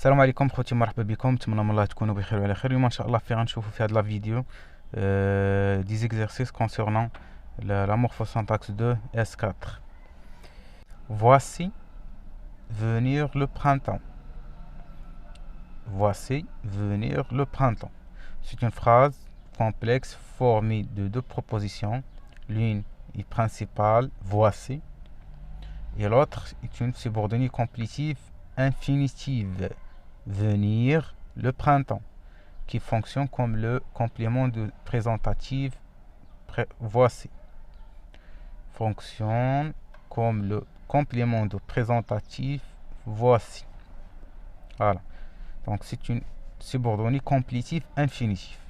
السلام عليكم خوتي، مرحبا بكم. نتمنى من الله تكونوا بخير وعلى خير. اليوم ان شاء الله غنشوفوا في هذه لا فيديو des exercices concernant la morphosyntaxe de S4. Voici venir le printemps. Voici venir le printemps. C'est une phrase complexe formée de deux propositions. L'une est principale, voici, et l'autre est une subordonnée complétive infinitive, venir le printemps, qui fonctionne comme le complément de présentatif voici. Fonctionne comme le complément de présentatif voici. Voilà. Donc c'est une subordonnée complétive infinitive.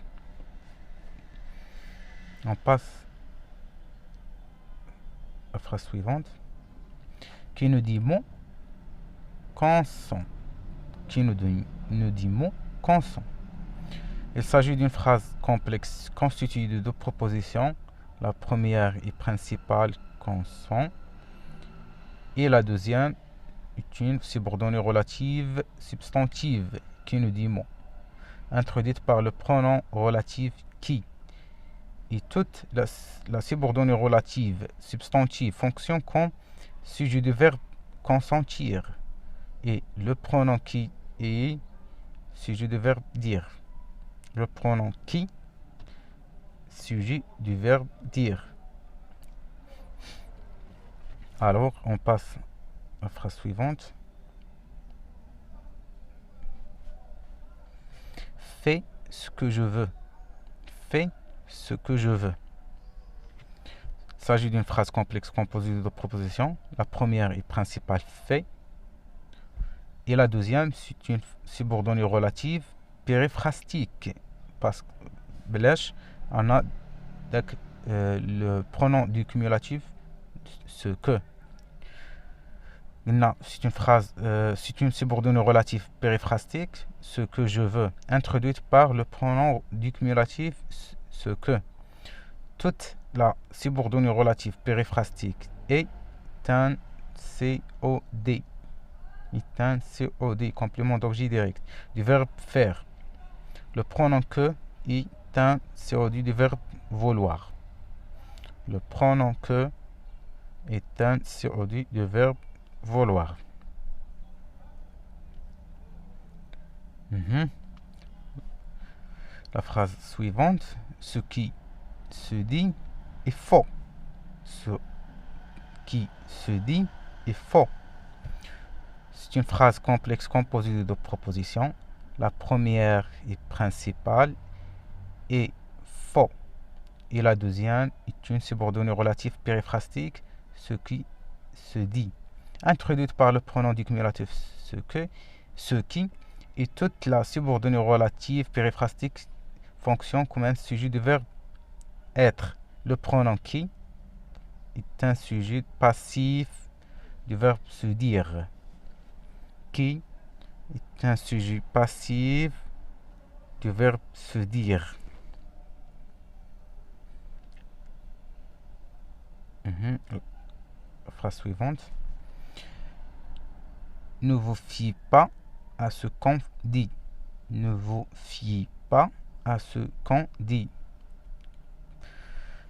On passe à la phrase suivante, qui nous dit mot consent. Qui nous dit mot consent. Il s'agit d'une phrase complexe constituée de deux propositions. La première est principale, consent, et la deuxième est une subordonnée relative substantive qui nous dit mot, introduite par le pronom relatif qui. Et toute la subordonnée relative substantive fonctionne comme sujet du verbe consentir, et le pronom qui est sujet du verbe dire. Le pronom qui, sujet du verbe dire. Alors, on passe à la phrase suivante. Fais ce que je veux. Fais ce que je veux. Il s'agit d'une phrase complexe composée de deux propositions. La première est principale, fais. Et la deuxième, c'est une subordonnée relative périphrastique. Parce que on a le pronom du cumulatif ce que. C'est une phrase, c'est une subordonnée relative périphrastique, ce que je veux, introduite par le pronom du cumulatif ce que. Toute la subordonnée relative périphrastique est un COD. Est un COD, complément d'objet direct, du verbe faire. Le pronom que est un COD du verbe vouloir. Le pronom que est un COD du verbe vouloir. La phrase suivante, ce qui se dit est faux. Ce qui se dit est faux. C'est une phrase complexe composée de deux propositions. La première est principale et faux. Et la deuxième est une subordonnée relative périphrastique, ce qui se dit, introduite par le pronom du cumulatif ce qui, et toute la subordonnée relative périphrastique fonctionne comme un sujet du verbe être. Le pronom qui est un sujet passif du verbe se dire. Qui est un sujet passif du verbe se dire. La phrase suivante. Ne vous fiez pas à ce qu'on dit. Ne vous fiez pas à ce qu'on dit.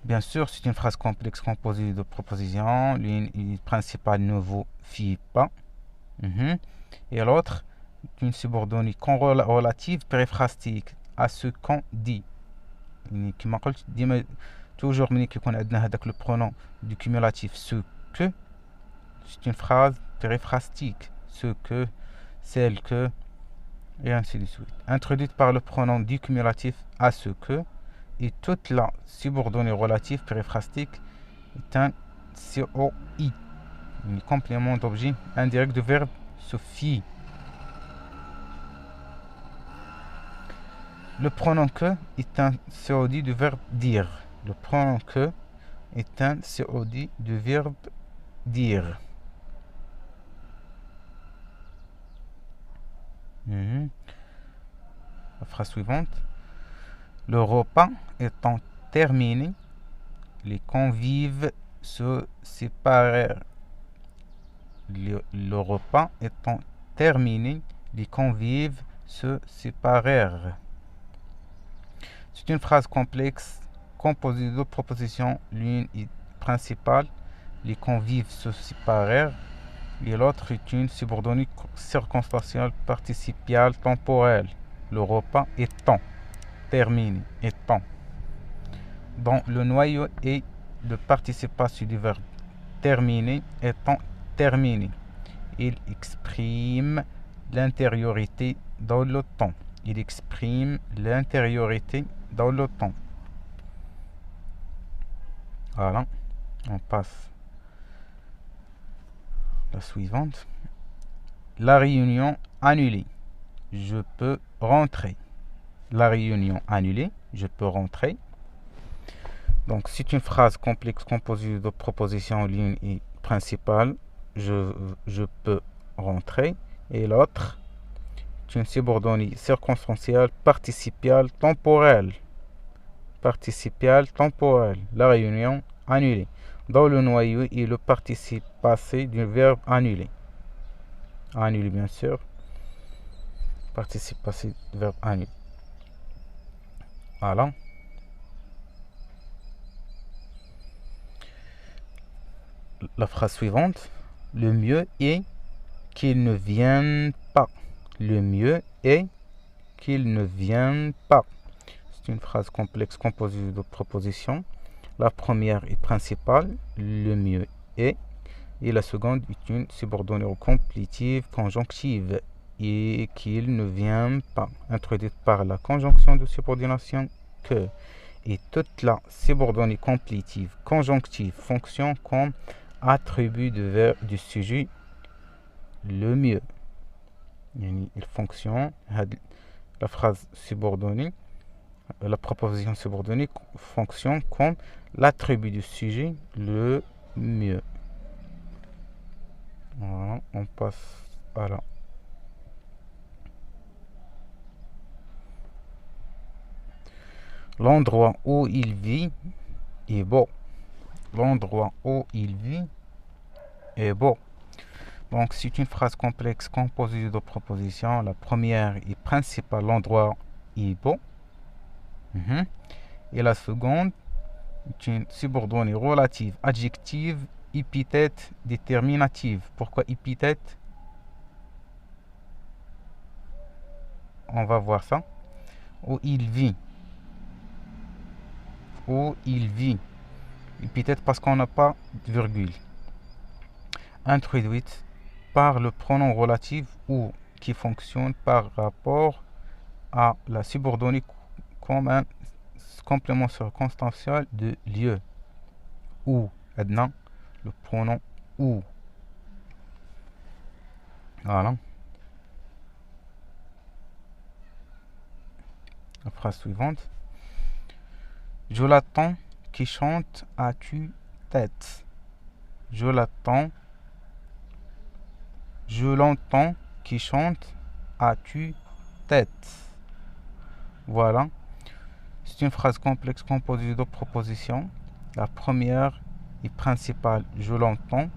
Bien sûr, c'est une phrase complexe composée de propositions. L'une principale, ne vous fiez pas. Et l'autre, une subordonnée relative périphrastique à ce qu'on dit. كما قلت ديما toujours ملي كيكون عندنا هذاك le pronom du cumulatif ce que, c'est une phrase périphrastique. Ce que, celle que, et ainsi de suite, introduite par le pronom du cumulatif à ce que, et toute la subordonnée relative périphrastique est un COI, un complément d'objet indirect du verbe se fier. Le pronom que est un COD du verbe dire. Le pronom que est un COD du verbe dire. La phrase suivante. Le repas étant terminé, les convives se séparèrent. Le repas étant terminé, Les convives se séparèrent. C'est une phrase complexe composée de deux propositions. L'une est principale, les convives se séparèrent, et l'autre est une subordonnée circonstancielle participiale temporelle. Le repas étant terminé, étant. Dans le noyau est le participe passé du verbe terminer étant terminé. Il exprime l'intériorité dans le temps. Il exprime l'intériorité dans le temps. Voilà, on passe à la suivante. La réunion annulée. Je peux rentrer. La réunion annulée. Je peux rentrer. Donc, c'est une phrase complexe composée de propositions ligne et principale. Je peux rentrer. Et l'autre, c'est une subordonnée circonstancielle participiale temporelle. Participiale temporelle. La réunion annulée. Dans le noyau est le participe passé du verbe annuler. Annuler, bien sûr. Participe passé du verbe annuler. Voilà. La phrase suivante. Le mieux est qu'il ne vienne pas. Le mieux est qu'il ne vienne pas. C'est une phrase complexe composée de propositions. La première est principale, le mieux est, et la seconde est une subordonnée complétive conjonctive, et qu'il ne vient pas, introduite par la conjonction de subordination que, et toute la subordonnée complétive conjonctive fonctionne comme attribut du sujet le mieux. Il fonctionne, la phrase subordonnée, la proposition subordonnée fonctionne comme l'attribut du sujet le mieux. Voilà, on passe à la l'endroit où il vit est beau. L'endroit où il vit est beau. Donc, c'est une phrase complexe composée de deux propositions. La première est principale, l'endroit est beau. Et la seconde est une subordonnée relative, adjective, épithète, déterminative. Pourquoi épithète? On va voir ça. Où il vit. Où il vit. Épithète parce qu'on n'a pas de virgule. Introduite par le pronom relatif ou qui fonctionne par rapport à la subordonnée comme un complément circonstanciel de lieu. Où, maintenant, le pronom où. Voilà. La phrase suivante. Je l'attends qui chante à tue-tête. Je l'attends. Je l'entends qui chante à tue-tête. Voilà. C'est une phrase complexe composée de deux propositions. La première est principale, je l'entends.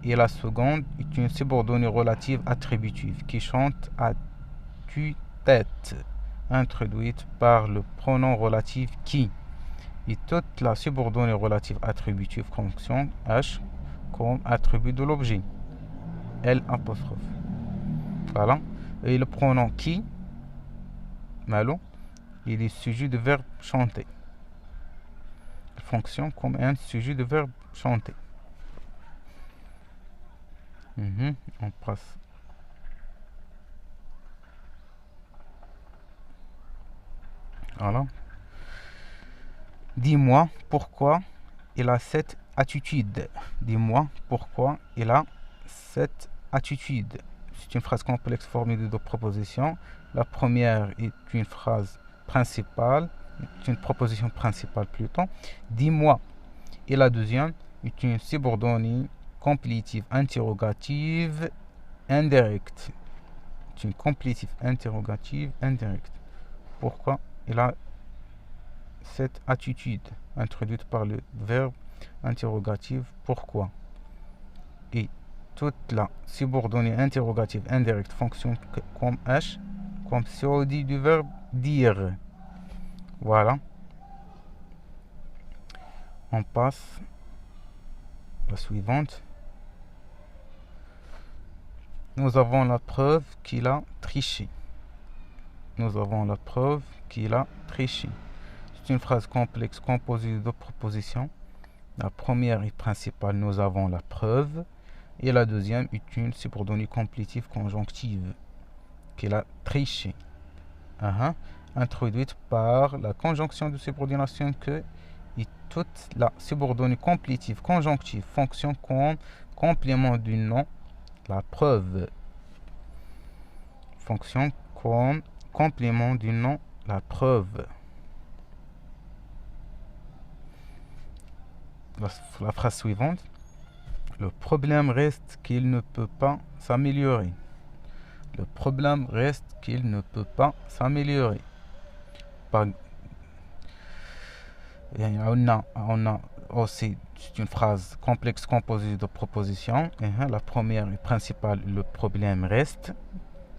Et la seconde est une subordonnée relative attributive qui chante à tue-tête, introduite par le pronom relatif qui. Et toute la subordonnée relative attributive fonctionne H comme attribut de l'objet. L apostrophe. Voilà. Et le pronom qui, malo, il est sujet de verbe chanter. Il fonctionne comme un sujet de verbe chanter. On passe. Voilà. Dis-moi pourquoi il a cette attitude. Dis-moi pourquoi il a cette attitude. C'est une phrase complexe formée de deux propositions. La première est une phrase principale, une proposition principale plutôt. Dis-moi. Et la deuxième est une subordonnée complétive interrogative indirecte. C'est une complétive interrogative indirecte. Pourquoi il a cette attitude, introduite par le verbe interrogatif pourquoi. Et toute la subordonnée interrogative indirecte fonctionne comme H, comme COD du verbe dire. Voilà. On passe à la suivante. Nous avons la preuve qu'il a triché. Nous avons la preuve qu'il a triché. C'est une phrase complexe composée de propositions. La première est principale, nous avons la preuve. Et la deuxième est une subordonnée complétive conjonctive, qu'il a triché. Introduite par la conjonction de subordination que et toute la subordonnée complétive conjonctive fonctionne comme complément du nom. La preuve fonctionne comme complément du nom. La preuve. La phrase suivante. Le problème reste qu'il ne peut pas s'améliorer. Le problème reste qu'il ne peut pas s'améliorer. On a aussi une phrase complexe composée de propositions. La première est principale, le problème reste.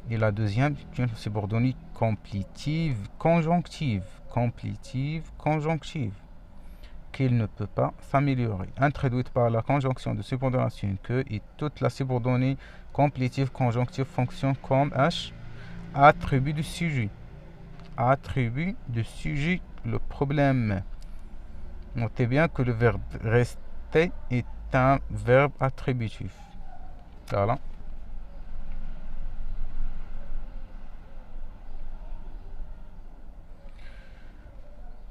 Et la deuxième est une subordonnée complétive conjonctive. Complétive conjonctive. Qu'il ne peut pas s'améliorer. Introduite par la conjonction de subordination que et toute la subordonnée complétive conjonctive fonctionne comme H, attribut du sujet. Attribut du sujet, le problème. Notez bien que le verbe rester est un verbe attributif. Voilà.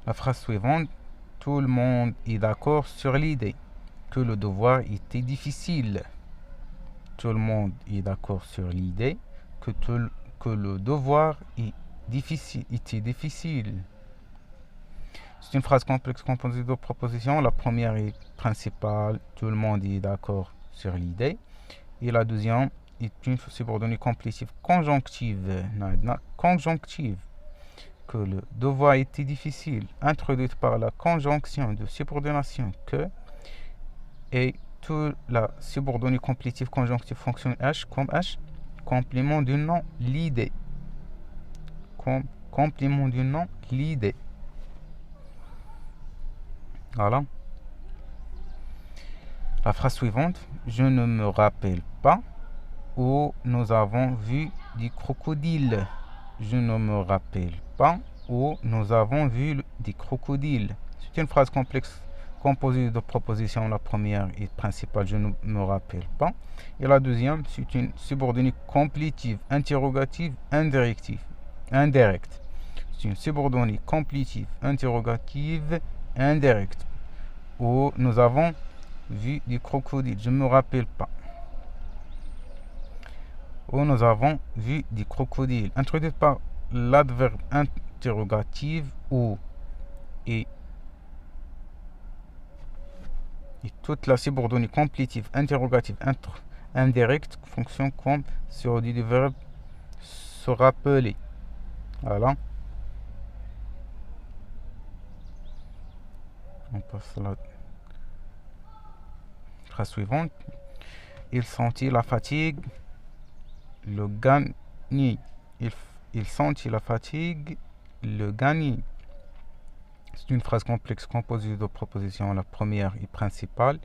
La phrase suivante. Tout le monde est d'accord sur l'idée que le devoir était difficile. Tout le monde est d'accord sur l'idée que le devoir était difficile. C'est une phrase complexe composée de propositions. La première est principale. Tout le monde est d'accord sur l'idée. Et la deuxième est une subordonnée complétive conjonctive. Conjonctive. Que le devoir était difficile, introduite par la conjonction de subordination que et toute la subordonnée complétive conjonctive fonctionne H comme H, complément du nom, l'idée. Complément du nom, l'idée. Voilà. La phrase suivante. Je ne me rappelle pas où nous avons vu des crocodiles. Je ne me rappelle pas où nous avons vu des crocodiles. C'est une phrase complexe composée de propositions. La première est principale, je ne me rappelle pas. Et la deuxième, c'est une subordonnée complétive, interrogative, indirecte. C'est une subordonnée complétive, interrogative, indirecte. Où nous avons vu des crocodiles. Je ne me rappelle pas. Où nous avons vu des crocodiles. Introduite par l'adverbe interrogatif où et toute la subordonnée complétive interrogative indirecte fonctionne comme sur du verbe se rappeler. Voilà. On passe à la phrase suivante. Il sentit la fatigue le gagner. Il sentit la fatigue le gagner. C'est une phrase complexe composée de propositions. La première est principale.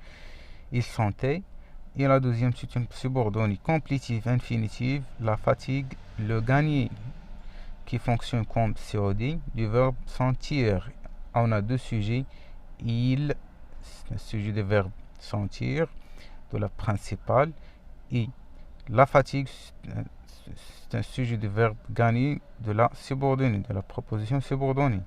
Il sentait. Et la deuxième, c'est une subordonnée complétive infinitive. La fatigue le gagner. Qui fonctionne comme COD du verbe sentir. On a deux sujets. Il, c'est un sujet du verbe sentir de la principale. Et la fatigue, c'est un sujet du verbe gagner de la subordonnée, de la proposition subordonnée.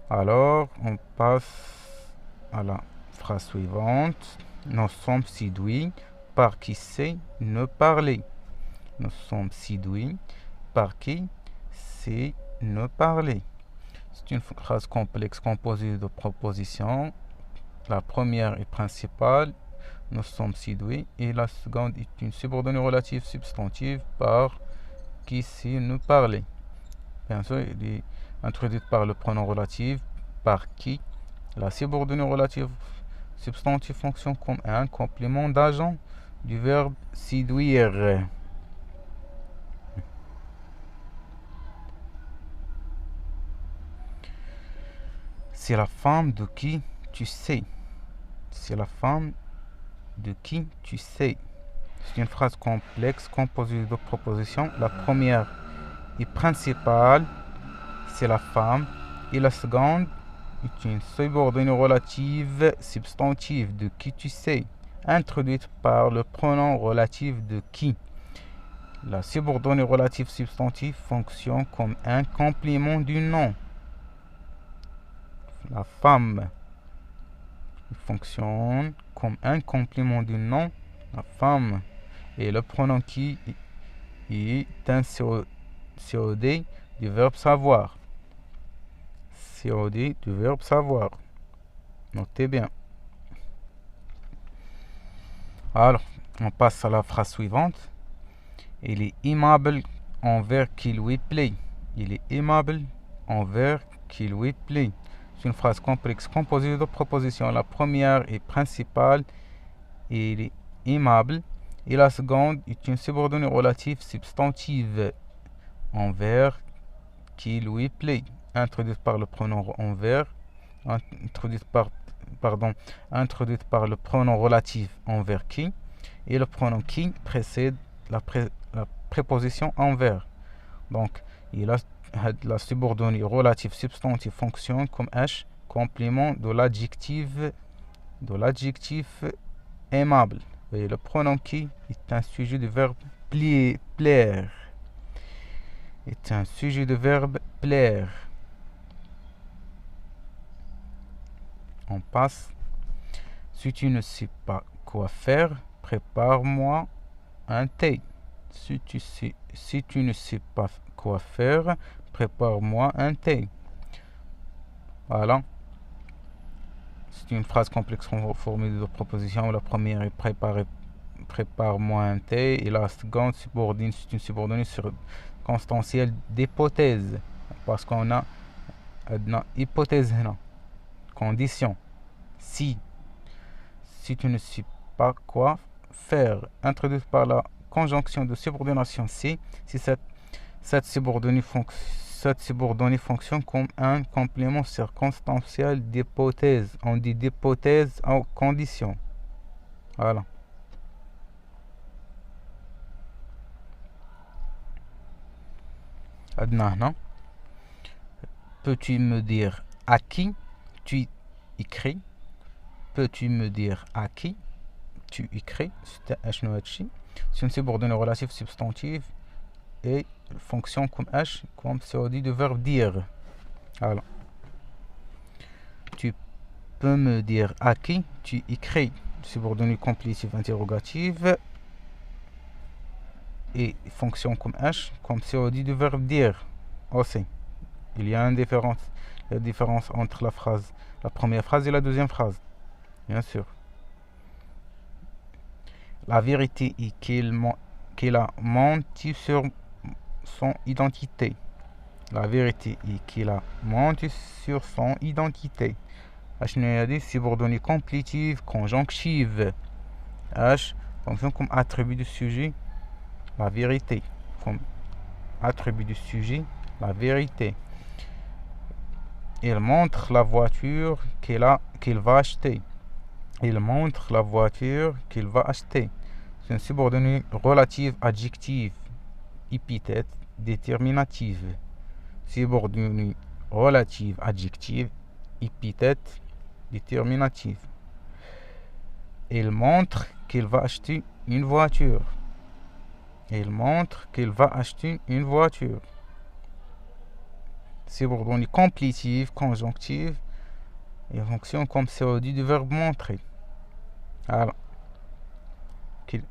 Alors, on passe à la phrase suivante. Nous sommes séduits par qui sait ne parler. Nous sommes séduits par qui sait ne parler. C'est une phrase complexe composée de propositions. La première est principale. Nous sommes séduits. Et la seconde est une subordonnée relative substantive par qui sait ne parler. Bien sûr, il est introduite par le pronom relatif par qui. La subordonnée relative substantive fonctionne comme un complément d'agent du verbe séduire. C'est la femme de qui tu sais. C'est la femme de qui tu sais. C'est une phrase complexe composée de propositions. La première est principale, c'est la femme. Et la seconde est une subordonnée relative substantive de qui tu sais, introduite par le pronom relatif de qui. La subordonnée relative substantive fonctionne comme un complément du nom. La femme fonctionne comme un complément du nom, la femme. Et le pronom qui est un COD du verbe savoir. COD du verbe savoir. Notez bien. Alors, on passe à la phrase suivante. Il est aimable envers qui lui plaît. Il est aimable envers qui lui plaît. C'est une phrase complexe composée de propositions. La première est principale et il est aimable. Et la seconde est une subordonnée relative substantive envers qui lui plaît, introduite par le pronom envers, introduite par le pronom relatif envers qui, et le pronom qui précède la préposition envers. Donc, la subordonnée relative substantive fonctionne comme H, complément de l'adjectif aimable. Et le pronom qui est un sujet du verbe plaire. Est un sujet de verbe plaire. On passe. Si tu ne sais pas quoi faire, prépare-moi un thé. Si tu ne sais pas quoi faire, prépare-moi un thé. Voilà. C'est une phrase complexe formée de propositions. La première est prépare-moi un thé. Et la seconde subordine, c'est une subordonnée circonstancielle d'hypothèse. Parce qu'on a une hypothèse, condition. Si tu ne sais pas quoi faire, introduite par la conjonction de subordination si cette subordonnée fonctionne comme un complément circonstanciel d'hypothèse. On dit d'hypothèse en condition. Voilà. Adna, peux-tu me dire à qui tu écris? Peux-tu me dire à qui tu écris? C'est une subordonnée relative substantive et fonction comme H, comme COD de verbe dire. Alors, tu peux me dire à qui tu écris? Subordonnée complétive interrogative et fonction comme H, comme COD de verbe dire. Aussi, il y a une différence. La différence entre la première phrase et la deuxième phrase. Bien sûr. La vérité est qu'il a menti sur son identité. La vérité est qu'il a menti sur son identité. H subordonnée complétive conjonctive. H fonctionne comme attribut du sujet, la vérité. Comme attribut du sujet, la vérité. Il montre la voiture qu'il va acheter. Il montre la voiture qu'il va acheter. C'est une subordonnée relative adjective, épithète déterminative. Subordonnée relative adjective, épithète déterminative. Il montre qu'il va acheter une voiture. Il montre qu'il va acheter une voiture. Subordonnée complétive, conjonctive, et fonctionne comme COD du verbe montrer. Alors,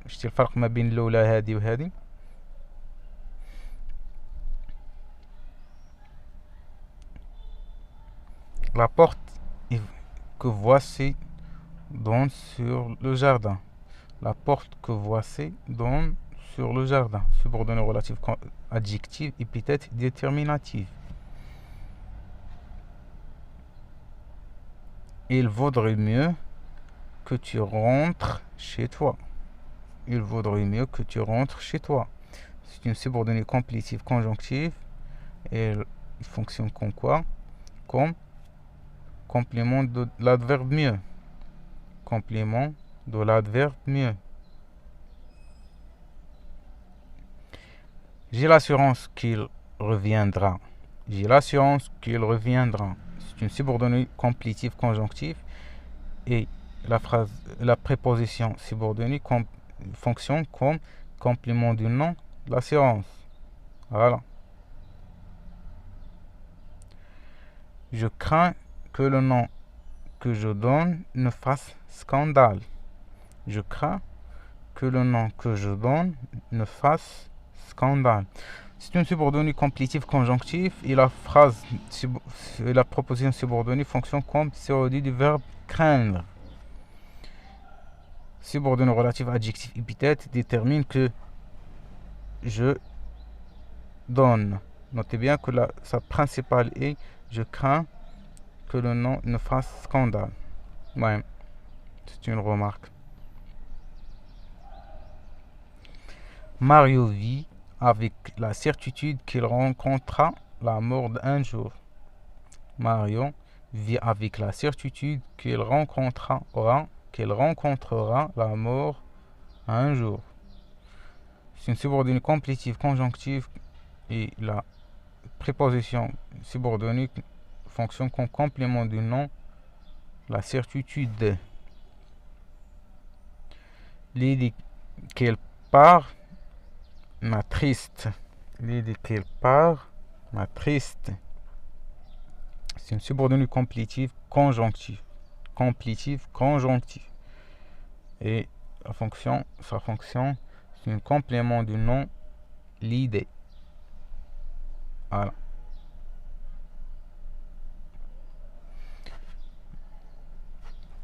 شتي الفرق ما بين الأولى هذه وهذه؟ La porte que voici donne sur le jardin. La porte que voici donne sur le jardin. Subordonnée relative adjective, épithète déterminative. Il vaudrait mieux que tu rentres chez toi. il vaudrait mieux que tu rentres chez toi. C'est une subordonnée complétive conjonctive et elle fonctionne comme quoi? Comme complément de l'adverbe mieux. Complément de l'adverbe mieux. J'ai l'assurance qu'il reviendra. J'ai l'assurance qu'il reviendra. C'est une subordonnée complétive conjonctive et la préposition subordonnée fonctionne comme complément du nom de l'assurance. Voilà. Je crains que le nom que je donne ne fasse scandale. Je crains que le nom que je donne ne fasse scandale. C'est une subordonnée complétive conjonctive et la proposition subordonnée fonctionne comme sérodie du verbe craindre. Subordonnée relative adjectif épithète détermine que je donne. Notez bien que sa principale est je crains que le nom ne fasse scandale. Ouais, c'est une remarque. Mario vit avec la certitude qu'il rencontrera la mort un jour. Mario vit avec la certitude qu'il rencontrera la mort un jour. C'est une subordonnée complétive conjonctive et la préposition subordonnée fonctionne comme complément du nom, la certitude. L'idée qu'elle part m'attriste. L'idée qu'elle part m'attriste. C'est une subordonnée complétive conjonctive. Complétive conjonctive. Et sa fonction, c'est un complément du nom, l'idée. Voilà.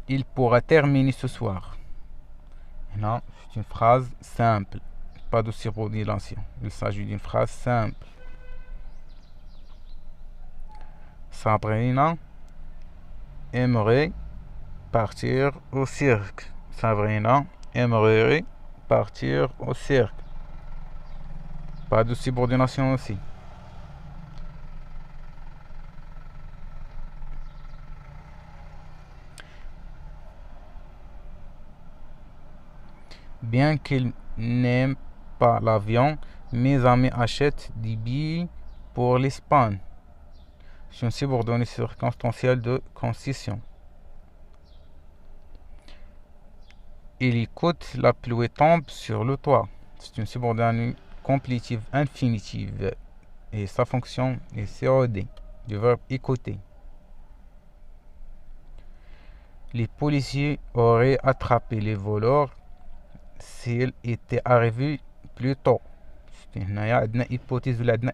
Il pourra terminer ce soir. Non, c'est une phrase simple. Pas de subordination. Il s'agit d'une phrase simple. Sabrina aimerait partir au cirque. Sabrina aimerait partir au cirque. Pas de subordination aussi. Bien qu'il n'aime pas l'avion, mes amis achètent des billets pour l'Espagne. C'est une subordonnée circonstancielle de concession. Il écoute la pluie tombe sur le toit. C'est une subordonnée complétive infinitive et sa fonction est COD du verbe écouter. Les policiers auraient attrapé les voleurs s'ils étaient arrivés plus tôt. C'est une hypothèse ou une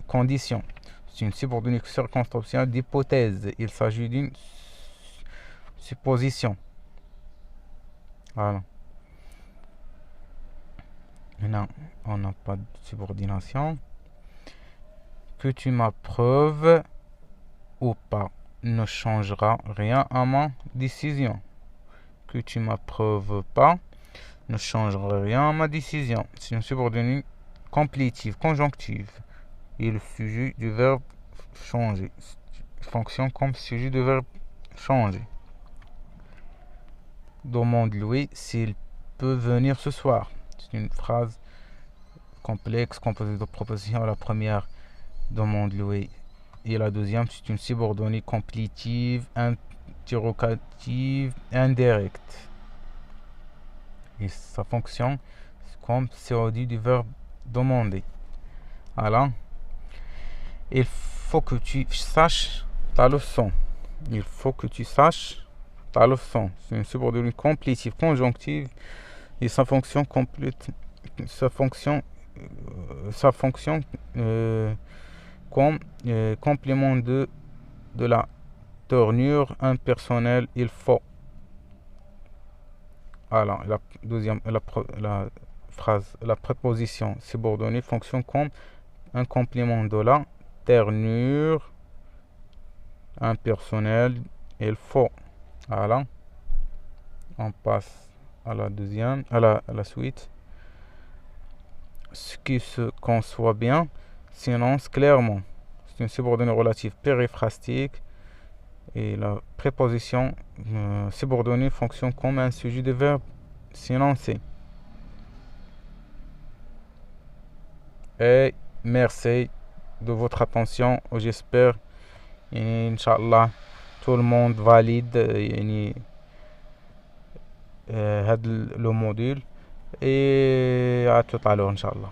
condition. C'est une subordonnée circonstancielle d'hypothèse. Il s'agit d'une supposition. Voilà. Maintenant, on n'a pas de subordination. Que tu m'approuves ou pas ne changera rien à ma décision. Que tu m'approuves pas ne changera rien à ma décision. C'est une subordonnée complétive, conjonctive. Et le sujet du verbe changer fonctionne comme sujet du verbe changer. Demande-lui s'il peut venir ce soir. C'est une phrase complexe composée de propositions. La première, demande-lui. Et la deuxième, c'est une subordonnée complétive, interrogative, indirecte. Et sa fonction, c'est comme COD du verbe demander. Alors, il faut que tu saches ta leçon. Il faut que tu saches ta leçon. C'est une subordonnée complétive, conjonctive. Et sa fonction complète, comme complément de la tournure impersonnelle, il faut. Alors, la préposition subordonnée fonctionne comme un complément de la tournure impersonnelle, il faut. Voilà. On passe à la deuxième, à la suite. Ce qui se conçoit bien s'énonce clairement. C'est une subordonnée relative périphrastique et la préposition subordonnée fonctionne comme un sujet de verbe s'énoncer. Et merci de votre attention. J'espère, Inch'Allah, tout le monde valide le module. Et à tout à l'heure, Inch'Allah.